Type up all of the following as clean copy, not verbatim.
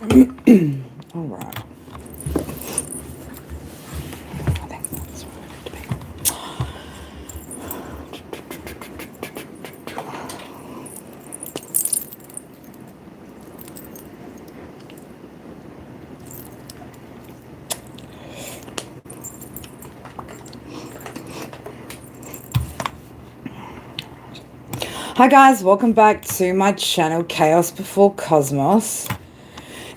All right. I think that's where I need to be. Hi guys, welcome back to my channel Chaos Before Cosmos.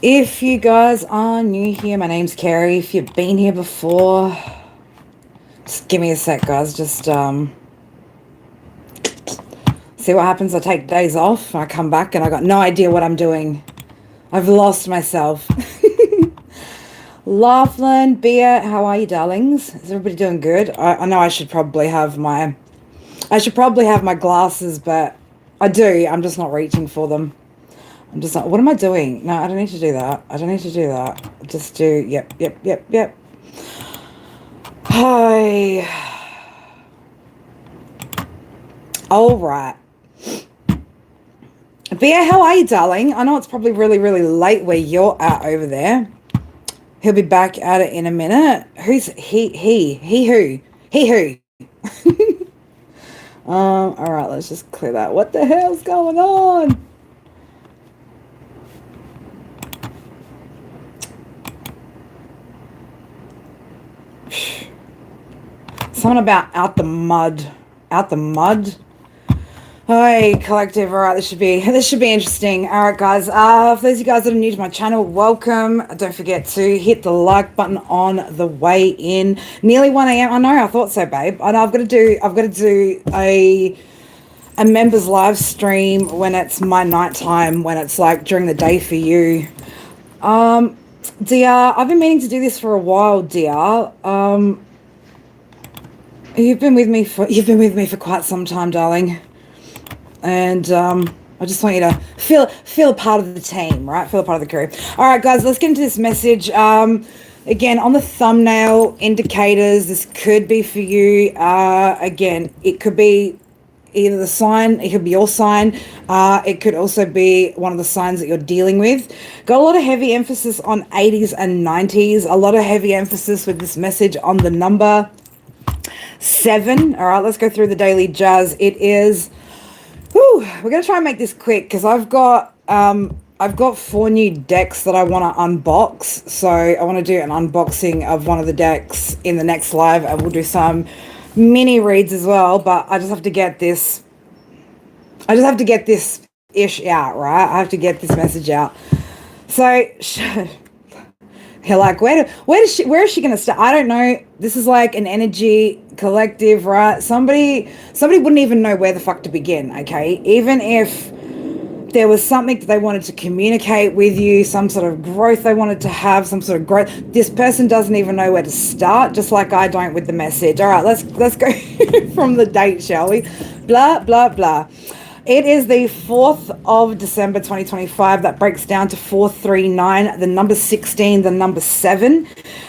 If you guys are new here, my name's Carrie. If you've been here before, just give me a sec, guys. Just see what happens. I take days off, I come back and I got no idea what I'm doing. I've lost myself. Laughlin, Bea, how are you, darlings? Is everybody doing good? I know I should probably have my glasses, but I do. I'm just not reaching for them. I'm just not. What am I doing? No, I don't need to do that. I don't need to do that. Just do. Yep. Hi. All right. Bea, how are you, darling? I know it's probably really, really late where you're at over there. He'll be back at it in a minute. Who's he who? All right, let's just clear that. What the hell's going on? Something about out the mud. Out the mud. Hi, collective. All right, this should be interesting. All right, guys. For those of you guys that are new to my channel, welcome. Don't forget to hit the like button on the way in. Nearly 1 a.m. I know. I thought so, babe. I know. I've got to do a members live stream when it's my nighttime, when it's like during the day for you. DR, I've been meaning to do this for a while, DR. You've been with me for quite some time, darling. And I just want you to feel a part of the team, right? Feel a part of the crew. All right, guys, let's get into this message. Again, on the thumbnail indicators, this could be for you. Again, it could be either the sign, it could be your sign. It could also be one of the signs that you're dealing with. Got a lot of heavy emphasis on 80s and 90s. A lot of heavy emphasis with this message on the number 7. All right, let's go through the daily jazz. It is... we're going to try and make this quick because I've got 4 new decks that I want to unbox. So I want to do an unboxing of one of the decks in the next live, and we'll do some mini reads as well. But I just have to get this ish out, right? I have to get this message out. So you're like, where is she going to start? I don't know. This is like an energy collective, right? Somebody wouldn't even know where the fuck to begin, okay? Even if there was something that they wanted to communicate with you, some sort of growth they wanted to have, some sort of growth, this person doesn't even know where to start, just like I don't with the message. All right, let's go from the date, shall we? Blah, blah, blah. It is the 4th of December 2025. That breaks down to 439, the number 16, the number 7.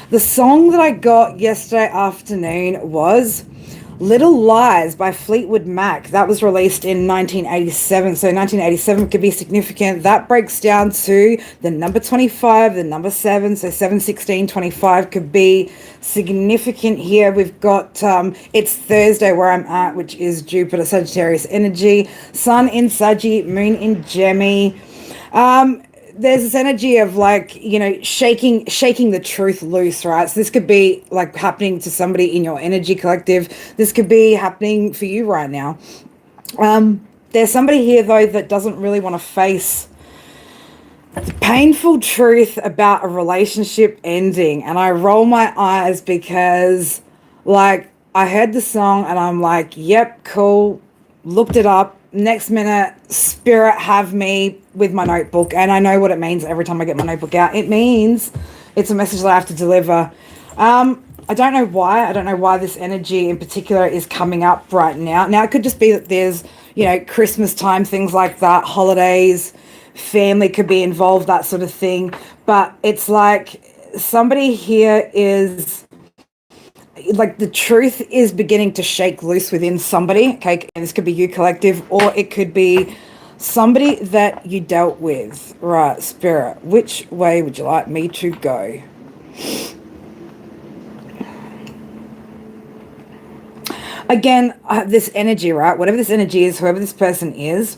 The song that I got yesterday afternoon was Little Lies by Fleetwood Mac. That was released in 1987. So 1987 could be significant. That breaks down to the number 25, the number 7. So 7, 16, 25 could be significant here. We've got, it's Thursday where I'm at, which is Jupiter, Sagittarius energy, Sun in Saggy, Moon in Gemini. There's this energy of like, you know, shaking the truth loose, right? So this could be like happening to somebody in your energy collective. This could be happening for you right now. There's somebody here though that doesn't really want to face the painful truth about a relationship ending. And I roll my eyes because like I heard the song and I'm like, yep, cool. Looked it up. Next minute, spirit have me with my notebook, and I know what it means every time I get my notebook out. It means it's a message that I have to deliver. I don't know why. I don't know why this energy in particular is coming up right now. Now, it could just be that there's, you know, Christmas time, things like that, holidays, family could be involved, that sort of thing. But it's like somebody here is... like the truth is beginning to shake loose within somebody, okay? And this could be you collective, or it could be somebody that you dealt with. Right, Spirit, which way would you like me to go? Again, this energy, right? Whatever this energy is, whoever this person is,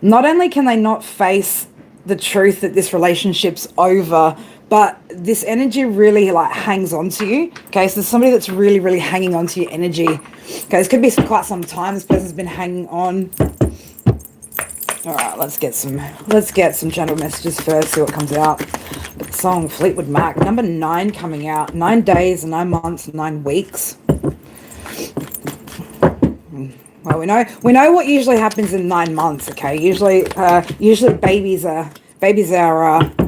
not only can they not face the truth that this relationship's over, but this energy really like hangs on to you. Okay, so there's somebody that's really, really hanging on to your energy. Okay, this could be quite some time this person's been hanging on. All right, let's get some general messages first, see what comes out. The song Fleetwood Mac, number 9 coming out. 9 days, 9 months, 9 weeks. Well, we know what usually happens in 9 months. Okay, usually babies are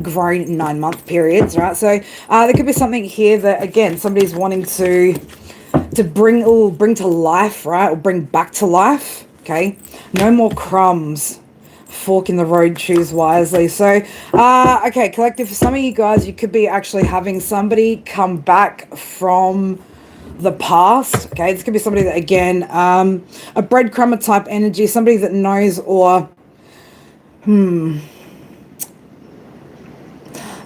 grown in 9-month periods, right? So there could be something here that again somebody's wanting to bring to life, right, or bring back to life. Okay, no more crumbs. Fork in the road, choose wisely. So okay, collective, for some of you guys, you could be actually having somebody come back from the past. Okay, this could be somebody that again a breadcrumber type energy, somebody that knows or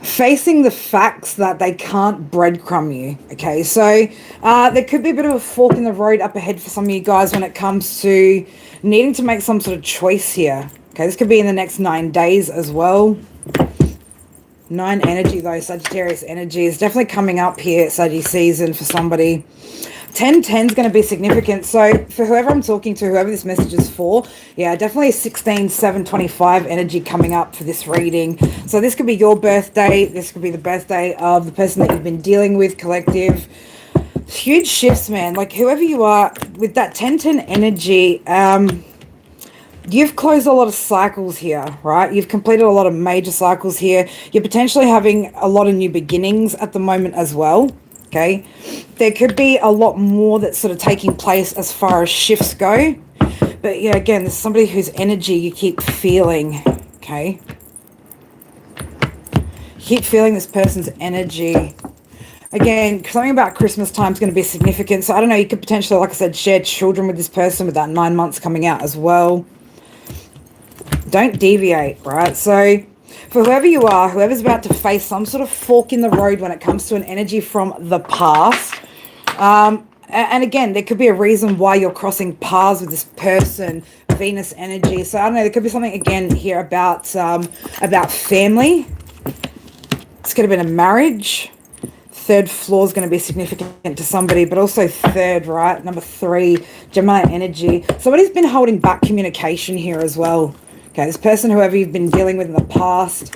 facing the facts that they can't breadcrumb you. Okay, so there could be a bit of a fork in the road up ahead for some of you guys when it comes to needing to make some sort of choice here. Okay, this could be in the next 9 days as well. 9 energy though, Sagittarius energy is definitely coming up here, Saggy season for somebody. 1010 is going to be significant. So for whoever I'm talking to, whoever this message is for, yeah, definitely 16/7/25 energy coming up for this reading. So this could be your birthday. This could be the birthday of the person that you've been dealing with, collective. Huge shifts, man. Like whoever you are with that 1010 energy, you've closed a lot of cycles here, right? You've completed a lot of major cycles here. You're potentially having a lot of new beginnings at the moment as well, okay? There could be a lot more that's sort of taking place as far as shifts go. But yeah, again, there's somebody whose energy you keep feeling, okay? You keep feeling this person's energy. Again, something about Christmas time is going to be significant. So I don't know, you could potentially, like I said, share children with this person with that 9 months coming out as well. Don't deviate, right? So for whoever you are, whoever's about to face some sort of fork in the road when it comes to an energy from the past, and again, there could be a reason why you're crossing paths with this person, Venus energy. So I don't know, there could be something again here about family. It's going to be a marriage. 3rd floor is going to be significant to somebody, but also 3rd, right? Number 3, Gemini energy. Somebody's been holding back communication here as well. Okay, this person, whoever you've been dealing with in the past,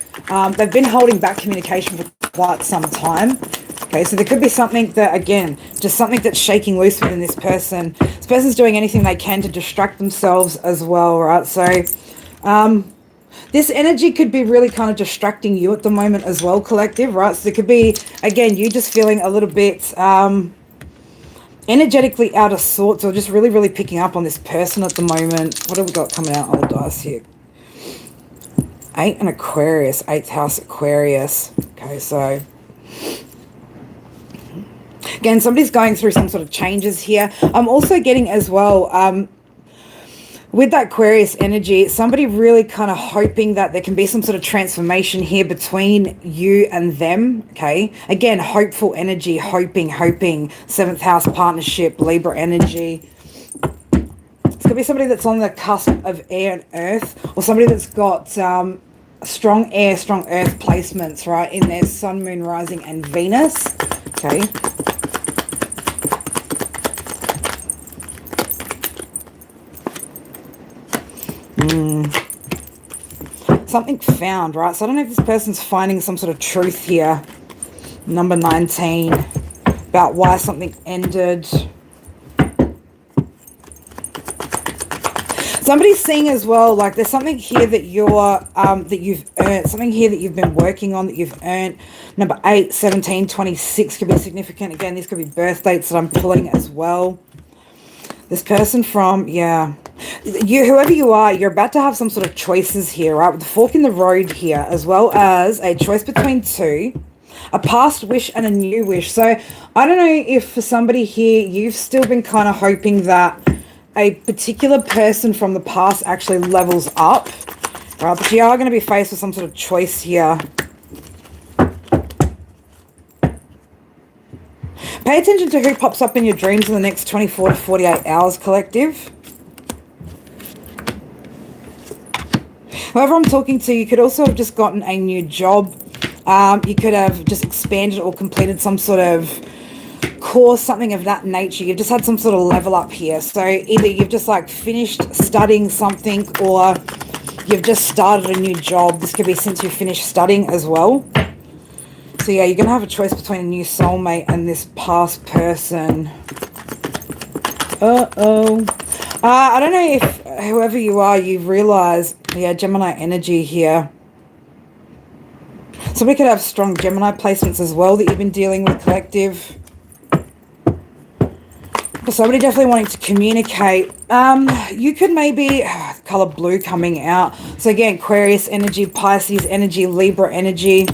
they've been holding back communication for quite some time. Okay, so there could be something that, again, just something that's shaking loose within this person. This person's doing anything they can to distract themselves as well, right? So this energy could be really kind of distracting you at the moment as well, collective, right? So there could be, again, you just feeling a little bit energetically out of sorts, or just really, really picking up on this person at the moment. What have we got coming out on the dice here? 8 and Aquarius, 8th house Aquarius. Okay, so again, somebody's going through some sort of changes here. I'm also getting as well, with that Aquarius energy, somebody really kind of hoping that there can be some sort of transformation here between you and them, okay? Again, hopeful energy, hoping. 7th house partnership, Libra energy. It's going to be somebody that's on the cusp of air and earth, or somebody that's got strong air, strong earth placements, right, in their sun, moon, rising, and Venus, okay? Something found, right? So I don't know if this person's finding some sort of truth here. Number 19, about why something ended. Somebody's seeing as well, like there's something here that you've earned, something here that you've been working on that you've earned. Number 8, 17, 26 could be significant. Again, these could be birth dates that I'm pulling as well. This person from, yeah, whoever you are, you're about to have some sort of choices here, right? With the fork in the road here, as well as a choice between 2, a past wish and a new wish. So I don't know if for somebody here, you've still been kind of hoping that a particular person from the past actually levels up. Right, but you are going to be faced with some sort of choice here. Pay attention to who pops up in your dreams in the next 24 to 48 hours, collective. Whoever I'm talking to, you could also have just gotten a new job. You could have just expanded or completed some sort of course, something of that nature. You've just had some sort of level up here. So either you've just like finished studying something, or you've just started a new job. This could be since you finished studying as well. So yeah, you're going to have a choice between a new soulmate and this past person. I don't know if whoever you are, you realize, yeah, Gemini energy here. So we could have strong Gemini placements as well that you've been dealing with, collective. Somebody definitely wanting to communicate. You could maybe, color blue coming out. So again, Aquarius energy, Pisces energy, Libra energy.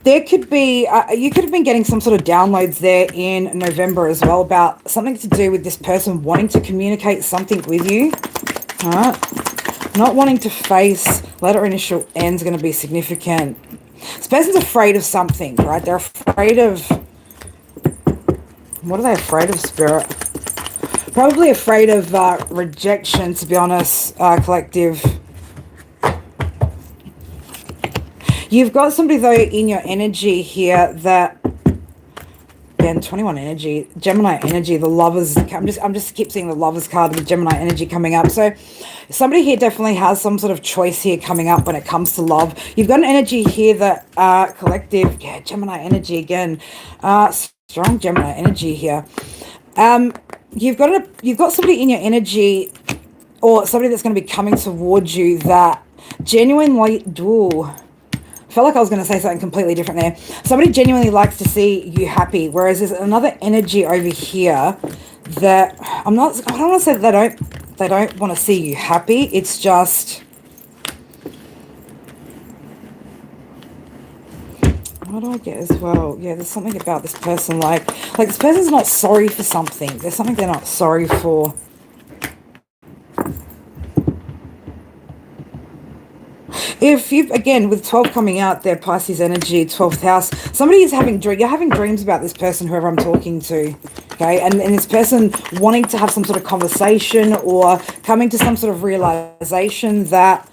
There could be, you could have been getting some sort of downloads there in November as well about something to do with this person wanting to communicate something with you. All right. Not wanting to face, letter initial N is going to be significant. This person's afraid of something, right? They're afraid of, what are they afraid of, Spirit? Probably afraid of rejection, to be honest, collective. You've got somebody, though, in your energy here that, again, 21 energy, Gemini energy, the lovers. I'm just keep seeing the lovers card with Gemini energy coming up. So somebody here definitely has some sort of choice here coming up when it comes to love. You've got an energy here that, collective, yeah, Gemini energy again, strong Gemini energy here. You've got somebody in your energy, or somebody that's going to be coming towards you that genuinely, I felt like I was going to say something completely different there. Somebody genuinely likes to see you happy, whereas there's another energy over here that I don't want to say that they don't want to see you happy. It's just, what do I get as well? Yeah, there's something about this person, like this person's not sorry for something. There's something they're not sorry for. If you've, again, with 12 coming out there, Pisces energy, 12th house, somebody is you're having dreams about this person, whoever I'm talking to, okay? And this person wanting to have some sort of conversation or coming to some sort of realization that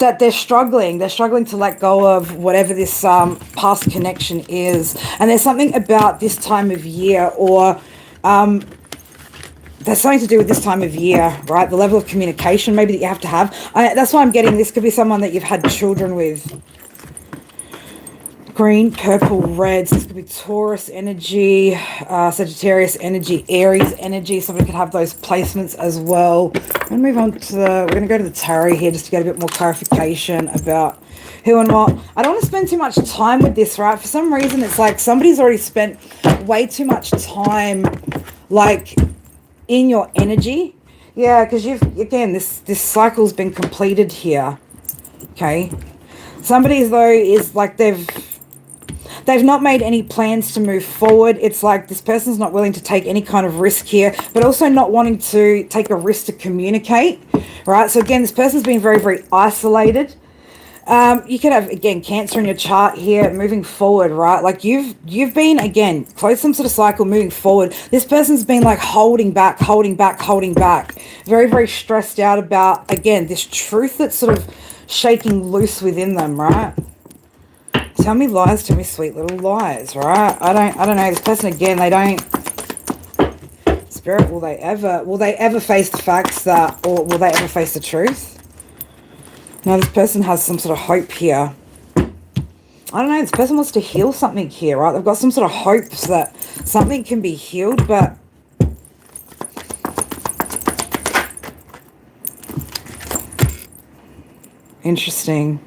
that they're struggling to let go of whatever this past connection is. And there's something about this time of year, or there's something to do with this time of year, right? The level of communication maybe that you have to have. That's why I'm getting, this could be someone that you've had children with. Green, purple, reds. This could be Taurus energy, Sagittarius energy, Aries energy. Somebody could have those placements as well. I'm going to move on to we're going to go to the tarot here just to get a bit more clarification about who and what. I don't want to spend too much time with this, right? For some reason, it's like somebody's already spent way too much time, like, in your energy. Yeah, because again, this cycle's been completed here. Okay. Somebody, though, is like they've not made any plans to move forward. It's like this person's not willing to take any kind of risk here, but also not wanting to take a risk to communicate, right? So again, this person's been very, very isolated. You could have, again, Cancer in your chart here, moving forward, right? Like you've been, again, close some sort of cycle, moving forward. This person's been like holding back. Very, very stressed out about, again, this truth that's sort of shaking loose within them, right? Tell me lies, tell me sweet little lies, right? I don't know. This person, again, they don't, Spirit, will they ever face the facts that, or will they ever face the truth? Now, this person has some sort of hope here. I don't know, this person wants to heal something here, right? They've got some sort of hopes that something can be healed, but interesting.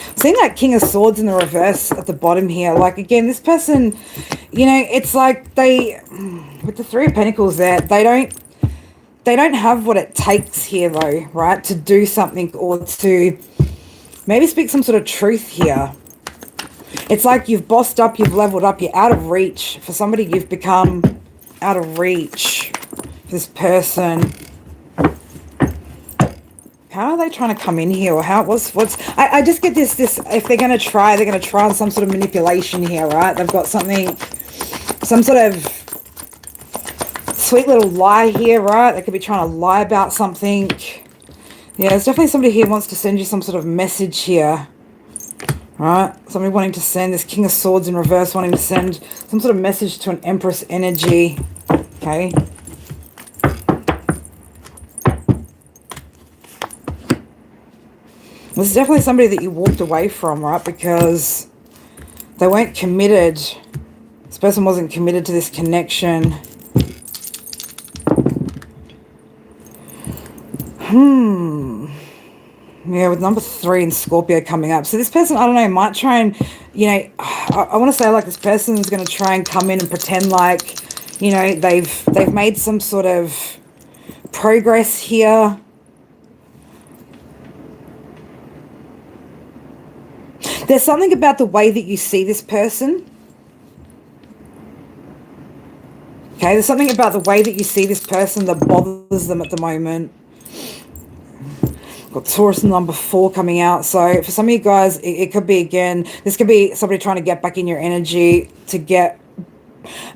I'm seeing that King of Swords in the reverse at the bottom here. Like, again, this person, you know, it's like they, with the Three of Pentacles there, they don't have what it takes here, though, right, to do something or to maybe speak some sort of truth here. It's like you've bossed up, you've leveled up, you're out of reach. For somebody, you've become out of reach for this person. how are they trying to come in here, or I just get this, if they're going to try on some sort of manipulation here, right? They've got something, some sort of sweet little lie here, right? They could be trying to lie about something. Yeah, there's definitely somebody here who wants to send you some sort of message here. Right? Somebody wanting to send this King of Swords in reverse, wanting to send some sort of message to an Empress energy. Okay. This is definitely somebody that you walked away from, right? Because they weren't committed. This person wasn't committed to this connection. Yeah, with number 3 and Scorpio coming up. So this person, I don't know, might try and, you know, I want to say like this person is going to try and come in and pretend like, you know, they've made some sort of progress here. There's something about the way that you see this person. Okay, there's something about the way that you see this person that bothers them at the moment. Got Taurus number 4 coming out. So for some of you guys, it could be, again, this could be somebody trying to get back in your energy to get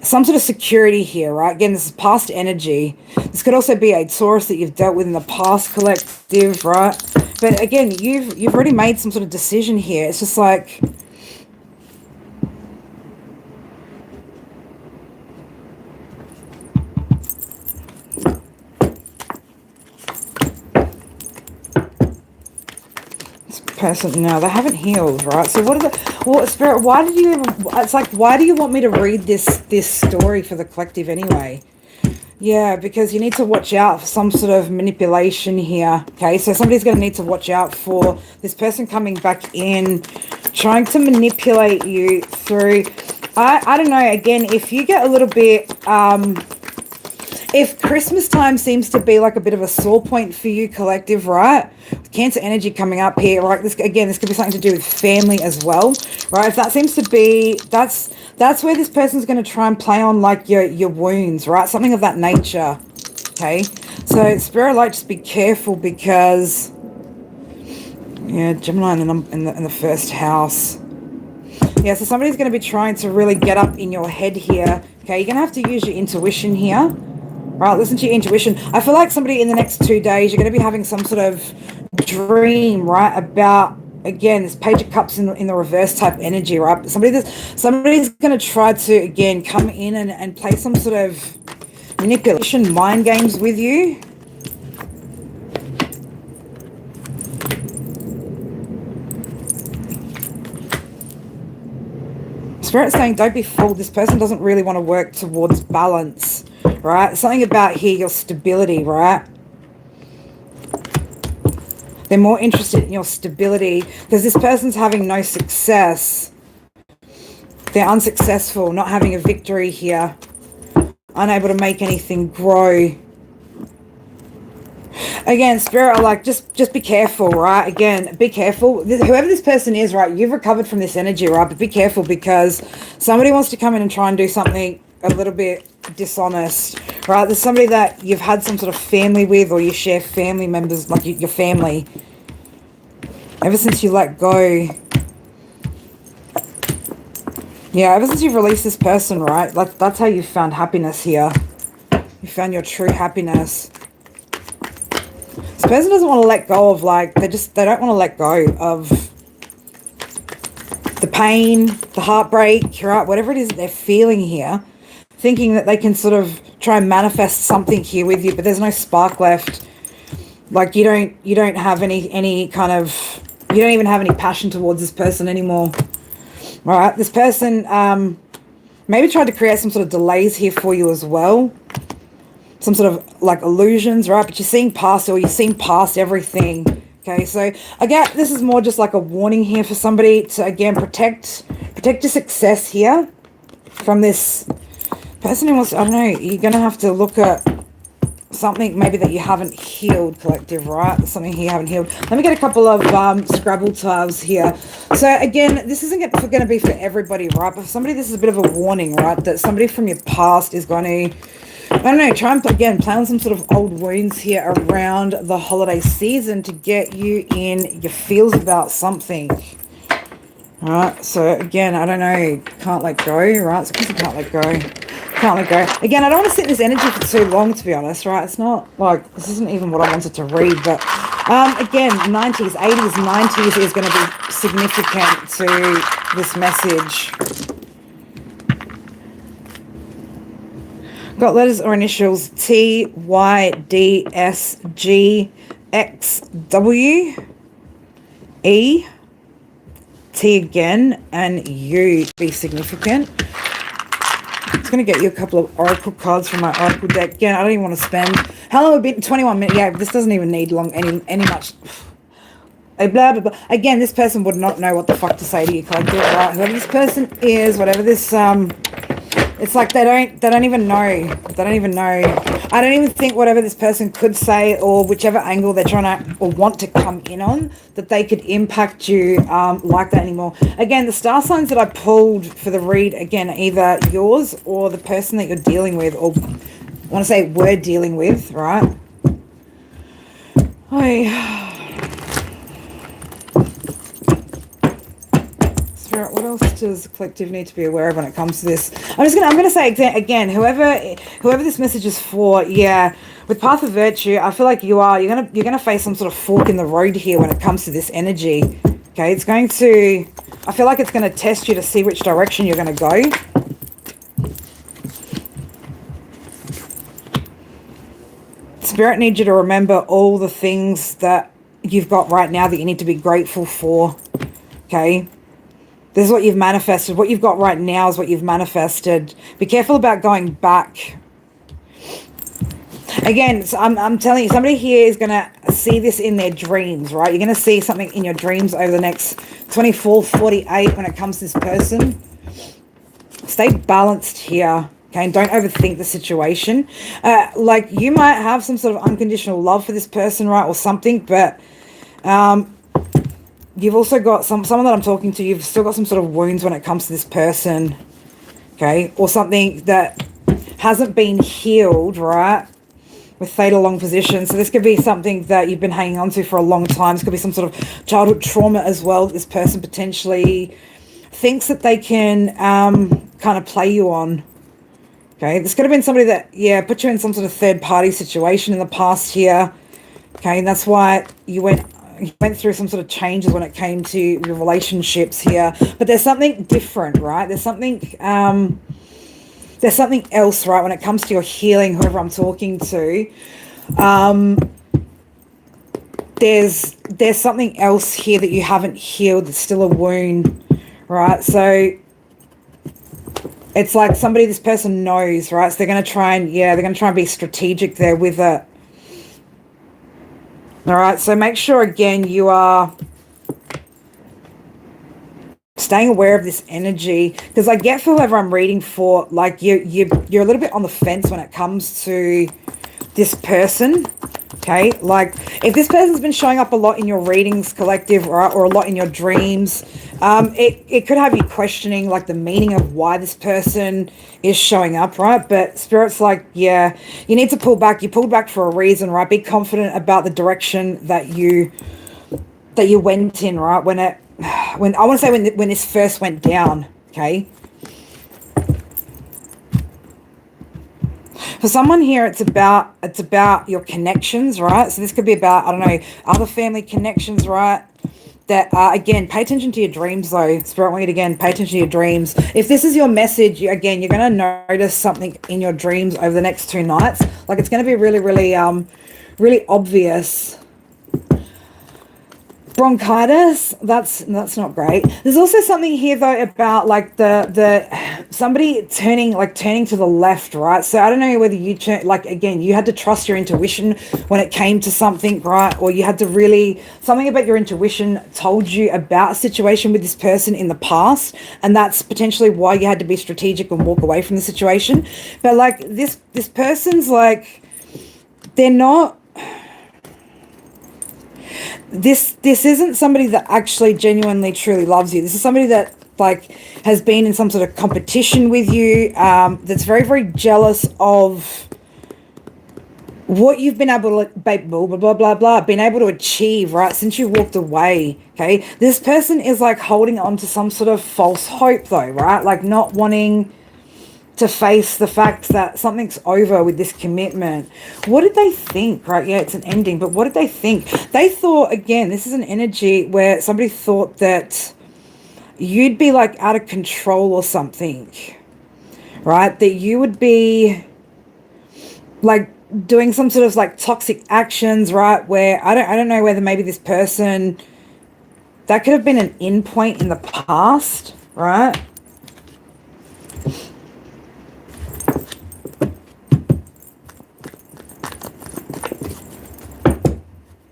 some sort of security here, right? Again, this is past energy. This could also be a Taurus that you've dealt with in the past, collective, right? But again, you've already made some sort of decision here. It's just like, person, no, they haven't healed, right? So what are the, well, Spirit, why did you even, it's like, why do you want me to read this story for the collective anyway? Yeah, because you need to watch out for some sort of manipulation here. Okay, so somebody's going to need to watch out for this person coming back in, trying to manipulate you through, I don't know, again, if you get a little bit, if Christmas time seems to be like a bit of a sore point for you, collective, right? Cancer energy coming up here, right? This, again, this could be something to do with family as well, right? If that seems to be, that's where this person's going to try and play on like your wounds, right? Something of that nature, okay? So Spirit Light, just be careful because, yeah, Gemini in the first house. Yeah, so somebody's going to be trying to really get up in your head here, okay? You're going to have to use your intuition here. Right, listen to your intuition. I feel like somebody in the next 2 days, you're going to be having some sort of dream, right, about, again, this Page of Cups in the reverse type energy, right? Somebody's going to try to, again, come in and play some sort of manipulation, mind games with you. Spirit's saying, don't be fooled. This person doesn't really want to work towards balance. Right? Something about here, your stability, right? They're more interested in your stability because this person's having no success. They're unsuccessful, not having a victory here. Unable to make anything grow. Again, Spirit are like, just be careful, right? Again, be careful. Whoever this person is, right, you've recovered from this energy, right? But be careful because somebody wants to come in and try and do something a little bit dishonest, right? There's somebody that you've had some sort of family with, or you share family members, like your family. Ever since you let go. Yeah, ever since you've released this person, right? That's how you found happiness here. You found your true happiness. This person doesn't want to let go of, like, they don't want to let go of the pain, the heartbreak, right? Whatever it is that they're feeling here. Thinking that they can sort of try and manifest something here with you, but there's no spark left. Like you don't have any kind of, you don't even have any passion towards this person anymore. All right, this person maybe tried to create some sort of delays here for you as well. Some sort of like illusions, right? But you're seeing past, or you're seeing past everything. Okay, so again, this is more just like a warning here for somebody to, again, protect your success here from this person who wants, I don't know, you're going to have to look at something maybe that you haven't healed, collective, right? Something here you haven't healed. Let me get a couple of Scrabble tiles here. So again, this isn't going to be for everybody, right? But for somebody, this is a bit of a warning, right? That somebody from your past is going to I don't know, try and again play on some sort of old wounds here around the holiday season to get you in your feels about something. All right, so again, I don't know, can't let go, right? So because I can't let go, can't let go. Again, I don't want to sit in this energy for too long, to be honest, right? It's not like, this isn't even what I wanted to read, but again, 90s, 80s, 90s is going to be significant to this message. Got letters or initials T, Y, D, S, G, X, W, E, T again, and U be significant. It's going to get you a couple of oracle cards from my oracle deck. Again, I don't even want to spend, how long have we been? 21 minutes. Yeah, this doesn't even need long, any much. Blah, blah, blah. Again, this person would not know what the fuck to say to you, collective, right? Whoever this person is, whatever this, it's like they don't even know. They don't even know. I don't even think whatever this person could say or whichever angle they're trying to or want to come in on, that they could impact you like that anymore. Again, the star signs that I pulled for the read, again, either yours or the person that you're dealing with, or I want to say we're dealing with, right? What else does the collective need to be aware of when it comes to this? I'm gonna say again, whoever this message is for, yeah, with Path of Virtue, I feel like you're gonna face some sort of fork in the road here when it comes to this energy. Okay, it's going to, I feel like it's going to test you to see which direction you're going to go. Spirit needs you to remember all the things that you've got right now that you need to be grateful for. Okay. This is what you've manifested. What you've got right now is what you've manifested. Be careful about going back. Again, so I'm telling you, somebody here is going to see this in their dreams, right? You're going to see something in your dreams over the next 24, 48 when it comes to this person. Stay balanced here, okay? And don't overthink the situation. Like, you might have some sort of unconditional love for this person, right? Or something, but you've also got someone that I'm talking to, you've still got some sort of wounds when it comes to this person, okay? Or something that hasn't been healed, right? With fatal long position. So this could be something that you've been hanging on to for a long time. This could be some sort of childhood trauma as well. This person potentially thinks that they can kind of play you on. Okay, this could have been somebody that, yeah, put you in some sort of third party situation in the past here. Okay, and that's why you went through some sort of changes when it came to your relationships here. But there's something different, right? There's something else, right, when it comes to your healing, whoever I'm talking to. There's something else here that you haven't healed. It's still a wound, right? So it's like somebody, this person knows, right? So they're going to try and be strategic there with it. All right, so make sure, again, you are staying aware of this energy, because I get for whoever I'm reading for, like you're a little bit on the fence when it comes to this person, okay? Like, if this person's been showing up a lot in your readings, collective, or a lot in your dreams, it could have you questioning, like, the meaning of why this person is showing up, right? But Spirit's like, yeah, you need to pull back. You pulled back for a reason, right? Be confident about the direction that you went in, right? When I want to say when this first went down, okay? For someone here, it's about your connections, right? So this could be about, I don't know, other family connections, right? That, again, pay attention to your dreams, though. Spirit want you to, again, pay attention to your dreams. If this is your message, again, you're going to notice something in your dreams over the next 2 nights. Like, it's going to be really, really, really obvious. Bronchitis, that's not great. There's also something here, though, about, like, somebody turning to the left, right? So I don't know whether you like, again, you had to trust your intuition when it came to something, right? Or you had to really, something about your intuition told you about a situation with this person in the past, and that's potentially why you had to be strategic and walk away from the situation. But, like, this person's like, they're not, this isn't somebody that actually genuinely truly loves you. This is somebody that, like, has been in some sort of competition with you, that's very, very jealous of what you've been able to, blah, blah, blah, blah, blah, been able to achieve, right, since you walked away, okay? This person is like holding on to some sort of false hope though, right? Like not wanting to face the fact that something's over with this commitment. What did they think, right? Yeah, it's an ending, but what did they think? They thought, again, this is an energy where somebody thought that you'd be like out of control or something, right? That you would be like doing some sort of like toxic actions, right? Where I don't know whether maybe this person, that could have been an end point in the past, right?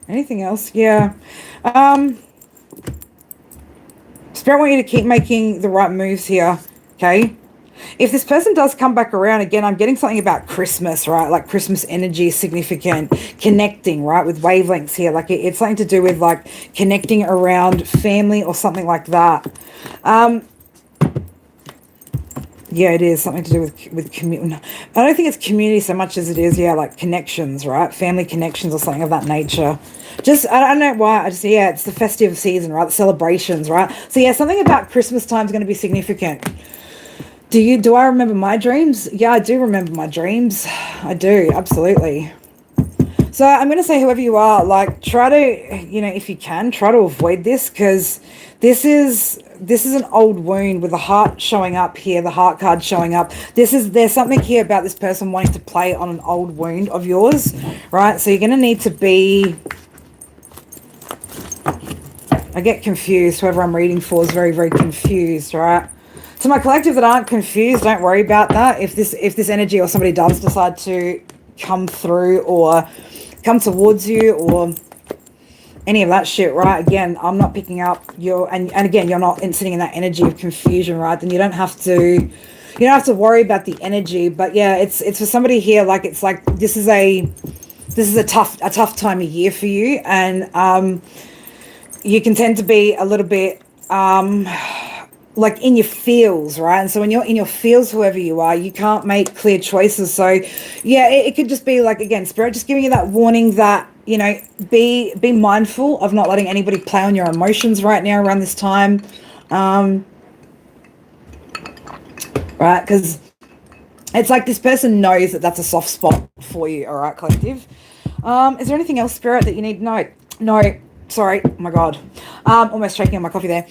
Anything else? Yeah. Spirit want you to keep making the right moves here, okay? If this person does come back around again, I'm getting something about Christmas, right? Like Christmas energy is significant, connecting, right? With wavelengths here. Like it's something to do with like connecting around family or something like that. Yeah, it is something to do with community. I don't think it's community so much as it is, yeah, like connections, right? Family connections or something of that nature. Just, I don't know why. Yeah, it's the festive season, right? The celebrations, right? So yeah, something about Christmas time is going to be significant. Do I remember my dreams? Yeah, I do remember my dreams. I do, absolutely. So I'm going to say, whoever you are, like try to, if you can, try to avoid this, because this is an old wound with the heart showing up here, the heart card showing up. There's something here about this person wanting to play on an old wound of yours, right? So you're going to need to be, I get confused. Whoever I'm reading for is very, very confused, right? To my collective that aren't confused, don't worry about that. If this energy or somebody does decide to come through or come towards you or any of that shit, right? Again, I'm not picking up and again, you're not sitting in that energy of confusion, right? Then you don't have to worry about the energy. But yeah, it's for somebody here, like it's like this is a tough time of year for you, and you can tend to be a little bit like in your feels, right? And so when you're in your feels, whoever you are, you can't make clear choices. So yeah, it could just be like, again, Spirit just giving you that warning that, be mindful of not letting anybody play on your emotions right now around this time. Right? Because it's like this person knows that that's a soft spot for you, all right, collective? Is there anything else, Spirit, that you need? No, sorry. Oh my God. Almost choking on my coffee there.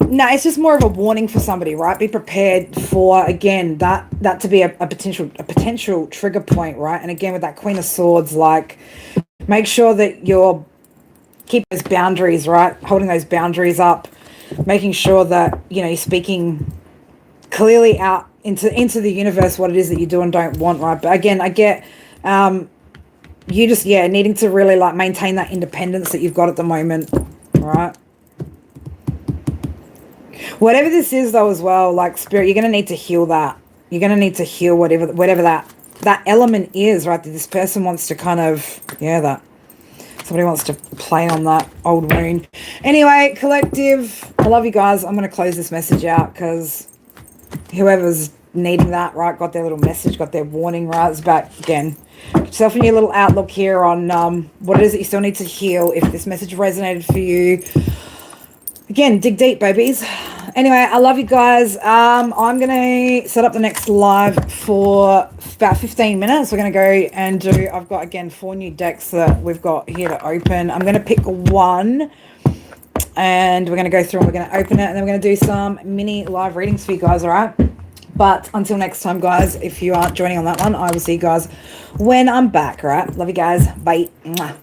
No, it's just more of a warning for somebody, right? Be prepared for, again, that to be a potential trigger point, right? And again, with that Queen of Swords, like, make sure that you're keep those boundaries, right? Holding those boundaries up, making sure that, you're speaking clearly out into the universe what it is that you do and don't want, right? But again, I get you just, needing to really, like, maintain that independence that you've got at the moment, right? Whatever this is, though, as well, like, Spirit, you're going to need to heal that. You're going to need to heal whatever that element is, right? That this person wants to kind of, that somebody wants to play on that old wound. Anyway, collective, I love you guys. I'm going to close this message out because whoever's needing that, right, got their little message, got their warning, right? It's about, again, yourself and your little outlook here on what it is that you still need to heal. If this message resonated for you, again, dig deep, babies. Anyway, I love you guys. I'm going to set up the next live for about 15 minutes. We're going to go and I've got, again, 4 new decks that we've got here to open. I'm going to pick one and we're going to go through and we're going to open it and then we're going to do some mini live readings for you guys, all right? But until next time, guys, if you aren't joining on that one, I will see you guys when I'm back, all right? Love you guys. Bye. Mwah.